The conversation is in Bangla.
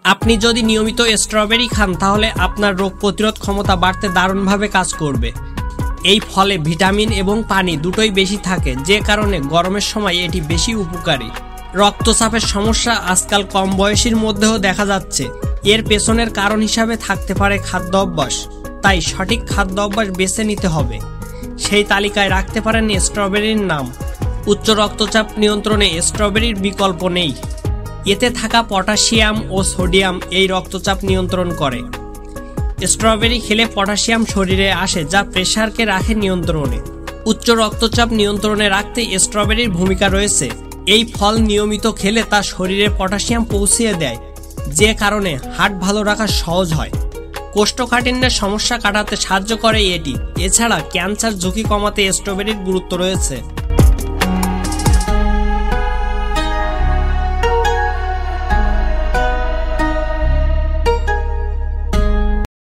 আপনি যদি নিয়মিত স্ট্রবেরি খান তাহলে আপনার রোগ প্রতিরোধ ক্ষমতা বাড়তে দারুণভাবে কাজ করবে। এই ফলে ভিটামিন এবং পানি দুটোই বেশি থাকে, যে কারণে গরমের সময় এটি বেশি উপকারী। রক্তচাপের সমস্যা আজকাল কম বয়সীর মধ্যেও দেখা যাচ্ছে। এর পেছনের কারণ হিসাবে থাকতে পারে খাদ্য অভ্যাস, তাই সঠিক খাদ্য অভ্যাস বেছে নিতে হবে। সেই তালিকায় রাখতে পারেন স্ট্রবেরির নাম। উচ্চ রক্তচাপ নিয়ন্ত্রণে স্ট্রবেরির বিকল্প নেই। এতে থাকা পটাশিয়াম ও সোডিয়াম এই রক্তচাপ নিয়ন্ত্রণ করে। স্ট্রবেরি খেলে পটাশিয়াম শরীরে আসে, যা প্রেসারকে রাখে নিয়ন্ত্রণে। উচ্চ রক্তচাপ নিয়ন্ত্রণে রাখতে স্ট্রবেরির ভূমিকা রয়েছে। এই ফল নিয়মিত খেলে তা শরীরে পটাশিয়াম পৌঁছিয়ে দেয়, যে কারণে হার্ট ভালো রাখা সহজ হয়। কোষ্ঠকাঠিন্যের সমস্যা কাটাতে সাহায্য করে এটি। এছাড়া ক্যান্সার ঝুঁকি কমাতে স্ট্রবেরির গুরুত্ব রয়েছে।